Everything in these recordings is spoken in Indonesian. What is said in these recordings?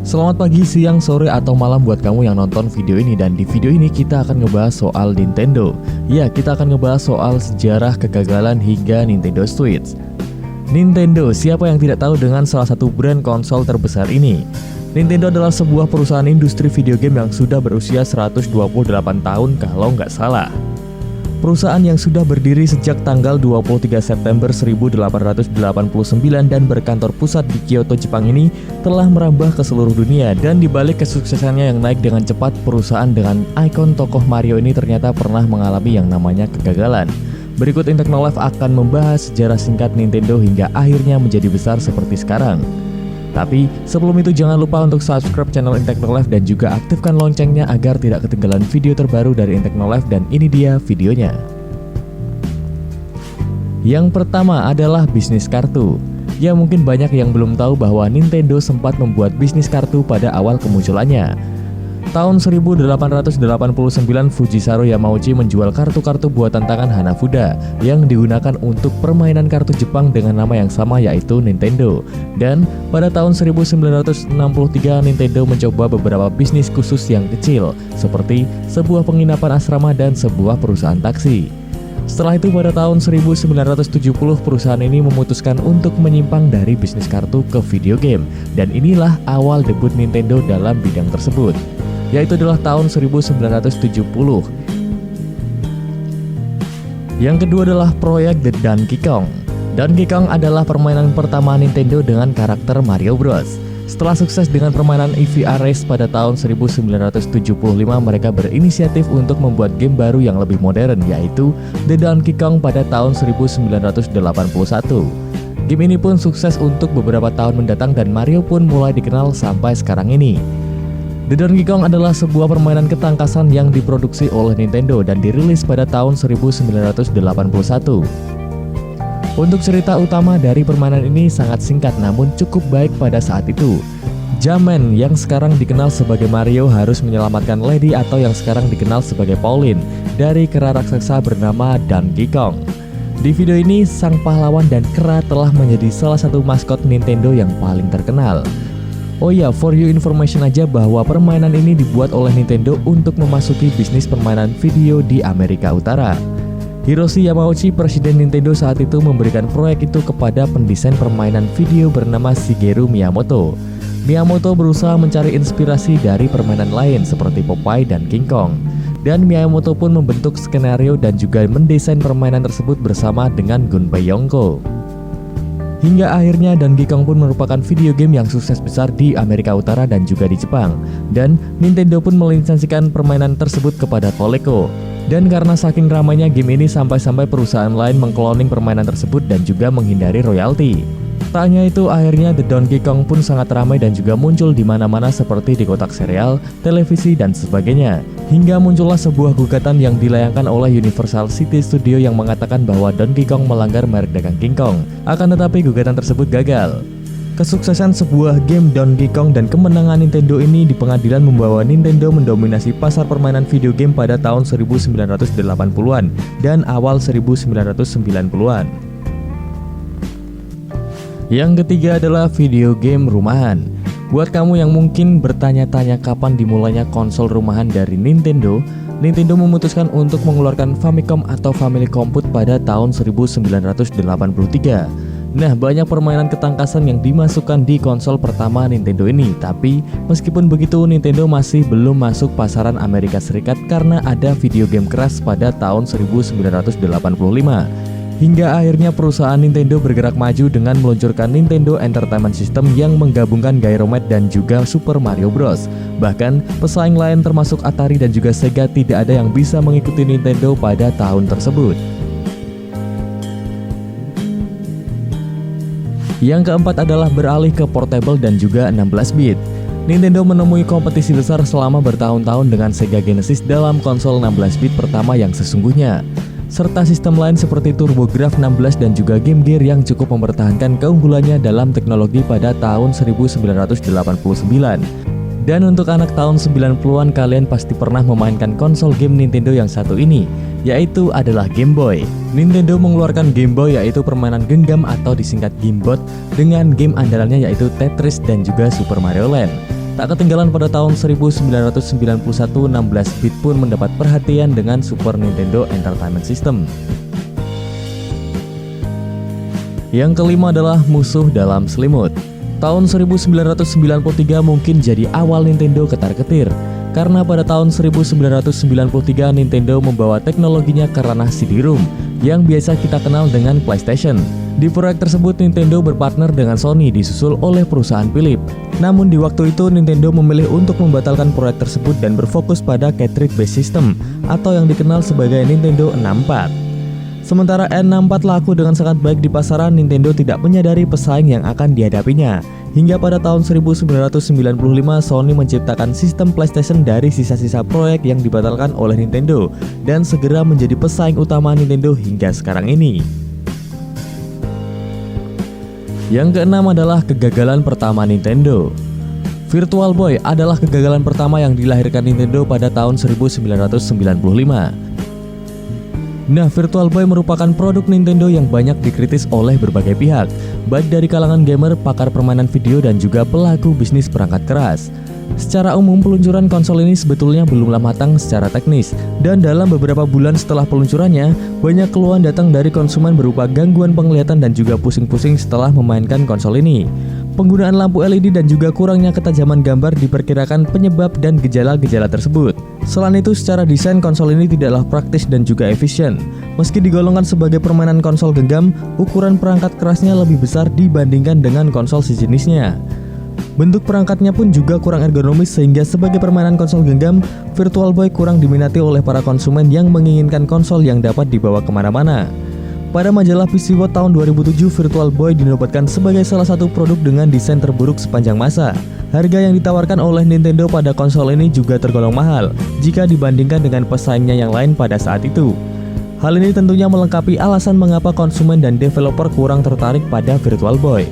Selamat pagi, siang, sore, atau malam buat kamu yang nonton video ini. Dan di video ini kita akan ngebahas soal Nintendo. Ya, kita akan ngebahas soal sejarah kegagalan hingga Nintendo Switch. Nintendo, siapa yang tidak tahu dengan salah satu brand konsol terbesar ini? Nintendo adalah sebuah perusahaan industri video game yang sudah berusia 128 tahun kalau nggak salah. Perusahaan yang sudah berdiri sejak tanggal 23 September 1889 dan berkantor pusat di Kyoto, Jepang ini telah merambah ke seluruh dunia. Dan dibalik kesuksesannya yang naik dengan cepat, perusahaan dengan ikon tokoh Mario ini ternyata pernah mengalami yang namanya kegagalan. Berikut Intechnolive akan membahas sejarah singkat Nintendo hingga akhirnya menjadi besar seperti sekarang. Tapi sebelum itu jangan lupa untuk subscribe channel Intechnolive dan juga aktifkan loncengnya agar tidak ketinggalan video terbaru dari Intechnolive. Dan ini dia videonya. Yang pertama adalah bisnis kartu. Ya, mungkin banyak yang belum tahu bahwa Nintendo sempat membuat bisnis kartu pada awal kemunculannya. Tahun 1889, Fujisaru Yamauchi menjual kartu-kartu buatan tangan Hanafuda yang digunakan untuk permainan kartu Jepang dengan nama yang sama, yaitu Nintendo. Dan pada tahun 1963, Nintendo mencoba beberapa bisnis khusus yang kecil, seperti sebuah penginapan asrama dan sebuah perusahaan taksi. Setelah itu pada tahun 1970, perusahaan ini memutuskan untuk menyimpang dari bisnis kartu ke video game. Dan inilah awal debut Nintendo dalam bidang tersebut, yaitu adalah tahun 1970. Yang kedua adalah proyek The Donkey Kong. Donkey Kong adalah permainan pertama Nintendo dengan karakter Mario Bros. Setelah sukses dengan permainan EVR Race pada tahun 1975, mereka berinisiatif untuk membuat game baru yang lebih modern, yaitu The Donkey Kong pada tahun 1981. Game ini pun sukses untuk beberapa tahun mendatang dan Mario pun mulai dikenal sampai sekarang ini. The Donkey Kong adalah sebuah permainan ketangkasan yang diproduksi oleh Nintendo dan dirilis pada tahun 1981. Untuk cerita utama dari permainan ini sangat singkat namun cukup baik pada saat itu. Jumpman yang sekarang dikenal sebagai Mario harus menyelamatkan Lady atau yang sekarang dikenal sebagai Pauline dari kera raksasa bernama Donkey Kong. Di video ini, sang pahlawan dan kera telah menjadi salah satu maskot Nintendo yang paling terkenal. Oh ya, for your information aja bahwa permainan ini dibuat oleh Nintendo untuk memasuki bisnis permainan video di Amerika Utara. Hiroshi Yamauchi, presiden Nintendo saat itu, memberikan proyek itu kepada pendesain permainan video bernama Shigeru Miyamoto. Miyamoto berusaha mencari inspirasi dari permainan lain seperti Popeye dan King Kong. Dan Miyamoto pun membentuk skenario dan juga mendesain permainan tersebut bersama dengan Gunpei Yokoi. Hingga akhirnya Donkey Kong pun merupakan video game yang sukses besar di Amerika Utara dan juga di Jepang. Dan Nintendo pun melisensikan permainan tersebut kepada Coleco. Dan karena saking ramainya game ini sampai-sampai perusahaan lain mengkloning permainan tersebut dan juga menghindari royalti. Tak hanya itu, akhirnya The Donkey Kong pun sangat ramai dan juga muncul di mana-mana seperti di kotak serial, televisi, dan sebagainya. Hingga muncullah sebuah gugatan yang dilayangkan oleh Universal City Studio yang mengatakan bahwa Donkey Kong melanggar merek dagang King Kong. Akan tetapi gugatan tersebut gagal. Kesuksesan sebuah game Donkey Kong dan kemenangan Nintendo ini di pengadilan membawa Nintendo mendominasi pasar permainan video game pada tahun 1980-an dan awal 1990-an. Yang ketiga adalah video game rumahan. Buat kamu yang mungkin bertanya-tanya kapan dimulainya konsol rumahan dari Nintendo, Nintendo memutuskan untuk mengeluarkan Famicom atau Family Compute pada tahun 1983. Nah, banyak permainan ketangkasan yang dimasukkan di konsol pertama Nintendo ini. Tapi meskipun begitu, Nintendo masih belum masuk pasaran Amerika Serikat karena ada video game keras pada tahun 1985. Hingga akhirnya perusahaan Nintendo bergerak maju dengan meluncurkan Nintendo Entertainment System yang menggabungkan Gyromed dan juga Super Mario Bros. Bahkan pesaing lain termasuk Atari dan juga Sega tidak ada yang bisa mengikuti Nintendo pada tahun tersebut. Yang keempat adalah beralih ke portable dan juga 16-bit. Nintendo menemui kompetisi besar selama bertahun-tahun dengan Sega Genesis dalam konsol 16-bit pertama yang sesungguhnya, serta sistem lain seperti TurboGrafx 16 dan juga Game Gear yang cukup mempertahankan keunggulannya dalam teknologi pada tahun 1989. Dan untuk anak tahun 90-an, kalian pasti pernah memainkan konsol game Nintendo yang satu ini, yaitu adalah Game Boy. Nintendo mengeluarkan Game Boy, yaitu permainan genggam atau disingkat Gamebot, dengan game andalannya yaitu Tetris dan juga Super Mario Land. Tak ketinggalan pada tahun 1991, 16-bit pun mendapat perhatian dengan Super Nintendo Entertainment System. Yang kelima adalah musuh dalam selimut. Tahun 1993 mungkin jadi awal Nintendo ketar-ketir, karena pada tahun 1993 Nintendo membawa teknologinya ke ranah CD-ROM yang biasa kita kenal dengan PlayStation. Di proyek tersebut Nintendo berpartner dengan Sony disusul oleh perusahaan Philips. Namun di waktu itu Nintendo memilih untuk membatalkan proyek tersebut dan berfokus pada cartridge-based system atau yang dikenal sebagai Nintendo 64. Sementara N64 laku dengan sangat baik di pasaran, Nintendo tidak menyadari pesaing yang akan dihadapinya. Hingga pada tahun 1995 Sony menciptakan sistem PlayStation dari sisa-sisa proyek yang dibatalkan oleh Nintendo dan segera menjadi pesaing utama Nintendo hingga sekarang ini. Yang keenam adalah kegagalan pertama Nintendo. Virtual Boy adalah kegagalan pertama yang dilahirkan Nintendo pada tahun 1995. Nah, Virtual Boy merupakan produk Nintendo yang banyak dikritis oleh berbagai pihak, baik dari kalangan gamer, pakar permainan video, dan juga pelaku bisnis perangkat keras. Secara umum, peluncuran konsol ini sebetulnya belumlah matang secara teknis, dan dalam beberapa bulan setelah peluncurannya, banyak keluhan datang dari konsumen berupa gangguan penglihatan dan juga pusing-pusing setelah memainkan konsol ini. Penggunaan lampu LED dan juga kurangnya ketajaman gambar diperkirakan penyebab dan gejala-gejala tersebut. Selain itu, secara desain konsol ini tidaklah praktis dan juga efisien. Meski digolongkan sebagai permainan konsol genggam, ukuran perangkat kerasnya lebih besar dibandingkan dengan konsol sejenisnya. Bentuk perangkatnya pun juga kurang ergonomis sehingga sebagai permainan konsol genggam, Virtual Boy kurang diminati oleh para konsumen yang menginginkan konsol yang dapat dibawa kemana-mana. Pada majalah PC World tahun 2007, Virtual Boy dinobatkan sebagai salah satu produk dengan desain terburuk sepanjang masa. Harga yang ditawarkan oleh Nintendo pada konsol ini juga tergolong mahal jika dibandingkan dengan pesaingnya yang lain pada saat itu. Hal ini tentunya melengkapi alasan mengapa konsumen dan developer kurang tertarik pada Virtual Boy.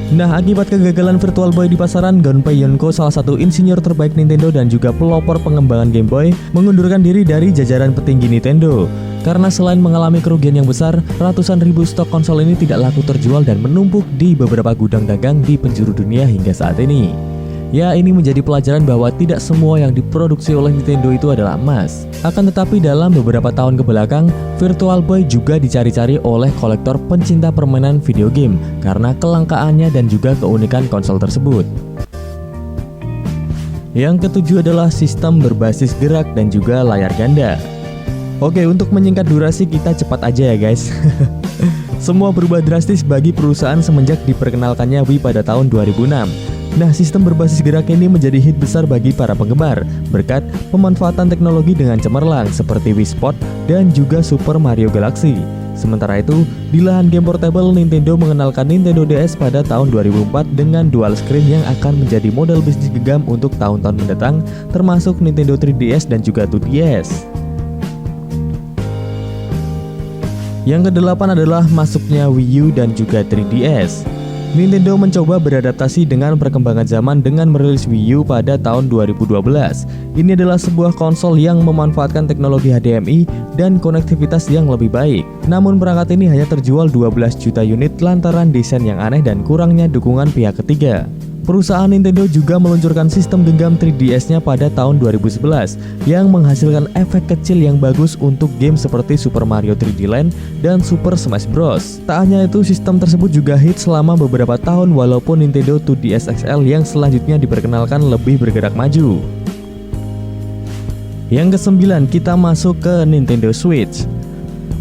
Nah, akibat kegagalan Virtual Boy di pasaran, Gunpei Yonko, salah satu insinyur terbaik Nintendo dan juga pelopor pengembangan Game Boy, mengundurkan diri dari jajaran petinggi Nintendo. Karena selain mengalami kerugian yang besar, ratusan ribu stok konsol ini tidak laku terjual dan menumpuk di beberapa gudang dagang di penjuru dunia hingga saat ini. Ya, ini menjadi pelajaran bahwa tidak semua yang diproduksi oleh Nintendo itu adalah emas. Akan tetapi dalam beberapa tahun kebelakang, Virtual Boy juga dicari-cari oleh kolektor pencinta permainan video game karena kelangkaannya dan juga keunikan konsol tersebut. Yang ketujuh adalah sistem berbasis gerak dan juga layar ganda. Oke, untuk menyingkat durasi kita cepat aja ya guys. Semua berubah drastis bagi perusahaan semenjak diperkenalkannya Wii pada tahun 2006. Nah, sistem berbasis gerak ini menjadi hit besar bagi para penggemar berkat pemanfaatan teknologi dengan cemerlang seperti Wii Sport dan juga Super Mario Galaxy. Sementara itu, di lahan game portable, Nintendo mengenalkan Nintendo DS pada tahun 2004 dengan dual screen yang akan menjadi modal bisnis genggam untuk tahun-tahun mendatang, termasuk Nintendo 3DS dan juga 2DS. Yang kedelapan adalah masuknya Wii U dan juga 3DS. Nintendo mencoba beradaptasi dengan perkembangan zaman dengan merilis Wii U pada tahun 2012. Ini adalah sebuah konsol yang memanfaatkan teknologi HDMI dan konektivitas yang lebih baik. Namun perangkat ini hanya terjual 12 juta unit lantaran desain yang aneh dan kurangnya dukungan pihak ketiga. Perusahaan Nintendo juga meluncurkan sistem genggam 3DS-nya pada tahun 2011 yang menghasilkan efek kecil yang bagus untuk game seperti Super Mario 3D Land dan Super Smash Bros. Tak hanya itu, sistem tersebut juga hit selama beberapa tahun walaupun Nintendo 2DS XL yang selanjutnya diperkenalkan lebih bergerak maju. Yang kesembilan, kita masuk ke Nintendo Switch.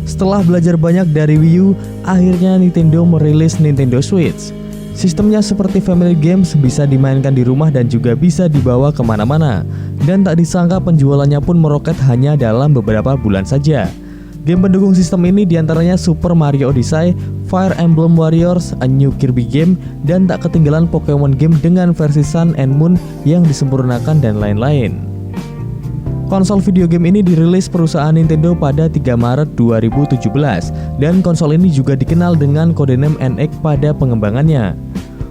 Setelah belajar banyak dari Wii U, akhirnya Nintendo merilis Nintendo Switch. Sistemnya seperti family games, bisa dimainkan di rumah dan juga bisa dibawa kemana-mana. Dan tak disangka penjualannya pun meroket hanya dalam beberapa bulan saja. Game pendukung sistem ini diantaranya Super Mario Odyssey, Fire Emblem Warriors, A New Kirby Game, dan tak ketinggalan Pokemon Game dengan versi Sun and Moon yang disempurnakan dan lain-lain. Konsol video game ini dirilis perusahaan Nintendo pada 3 Maret 2017 dan konsol ini juga dikenal dengan codename NX pada pengembangannya.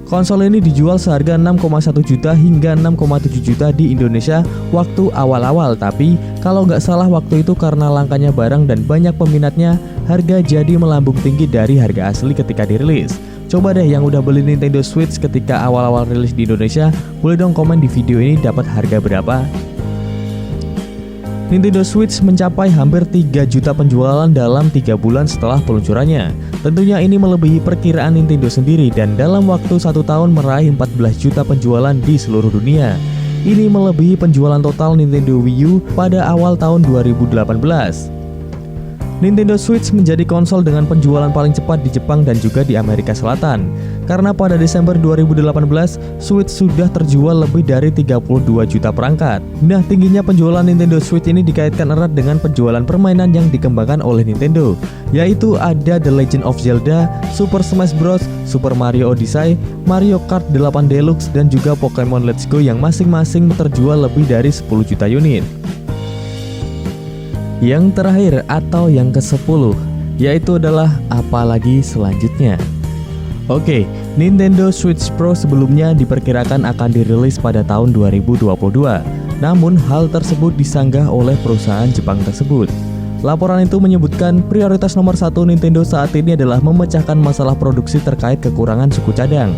Konsol ini dijual seharga 6,1 juta hingga 6,7 juta di Indonesia waktu awal-awal, tapi kalau nggak salah waktu itu karena langkanya barang dan banyak peminatnya, harga jadi melambung tinggi dari harga asli ketika dirilis. Coba deh yang udah beli Nintendo Switch ketika awal-awal rilis di Indonesia, boleh dong komen di video ini dapat harga berapa? Nintendo Switch mencapai hampir 3 juta penjualan dalam 3 bulan setelah peluncurannya. Tentunya ini melebihi perkiraan Nintendo sendiri dan dalam waktu 1 tahun meraih 14 juta penjualan di seluruh dunia. Ini melebihi penjualan total Nintendo Wii U pada awal tahun 2018. Nintendo Switch menjadi konsol dengan penjualan paling cepat di Jepang dan juga di Amerika Selatan. Karena pada Desember 2018, Switch sudah terjual lebih dari 32 juta perangkat. Nah, tingginya penjualan Nintendo Switch ini dikaitkan erat dengan penjualan permainan yang dikembangkan oleh Nintendo, yaitu ada The Legend of Zelda, Super Smash Bros, Super Mario Odyssey, Mario Kart 8 Deluxe, dan juga Pokemon Let's Go yang masing-masing terjual lebih dari 10 juta unit. Yang terakhir atau yang ke-10, yaitu adalah apalagi selanjutnya. Oke, Nintendo Switch Pro sebelumnya diperkirakan akan dirilis pada tahun 2022. Namun hal tersebut disanggah oleh perusahaan Jepang tersebut. Laporan itu menyebutkan prioritas nomor 1 Nintendo saat ini adalah memecahkan masalah produksi terkait kekurangan suku cadang.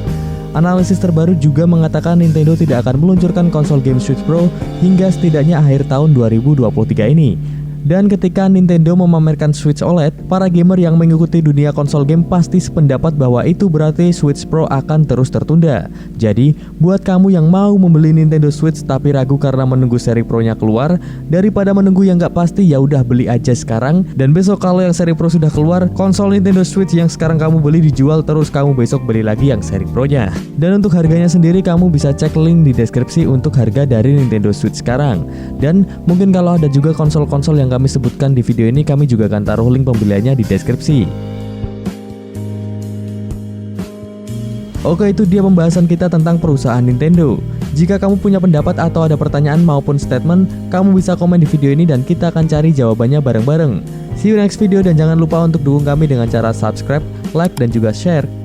Analisis terbaru juga mengatakan Nintendo tidak akan meluncurkan konsol game Switch Pro hingga setidaknya akhir tahun 2023 ini. Dan ketika Nintendo memamerkan Switch OLED, para gamer yang mengikuti dunia konsol game pasti sependapat bahwa itu berarti Switch Pro akan terus tertunda. Jadi, buat kamu yang mau membeli Nintendo Switch tapi ragu karena menunggu seri Pro-nya keluar, daripada menunggu yang nggak pasti, ya udah beli aja sekarang. Dan besok kalau yang seri Pro sudah keluar, konsol Nintendo Switch yang sekarang kamu beli dijual, terus kamu besok beli lagi yang seri Pro-nya. Dan untuk harganya sendiri kamu bisa cek link di deskripsi untuk harga dari Nintendo Switch sekarang. Dan mungkin kalau ada juga konsol-konsol yang kami sebutkan di video ini, kami juga akan taruh link pembeliannya di deskripsi. Oke, itu dia pembahasan kita tentang perusahaan Nintendo. Jika kamu punya pendapat atau ada pertanyaan maupun statement, kamu bisa komen di video ini dan kita akan cari jawabannya bareng-bareng. See you next video dan jangan lupa untuk dukung kami dengan cara subscribe, like, dan juga share.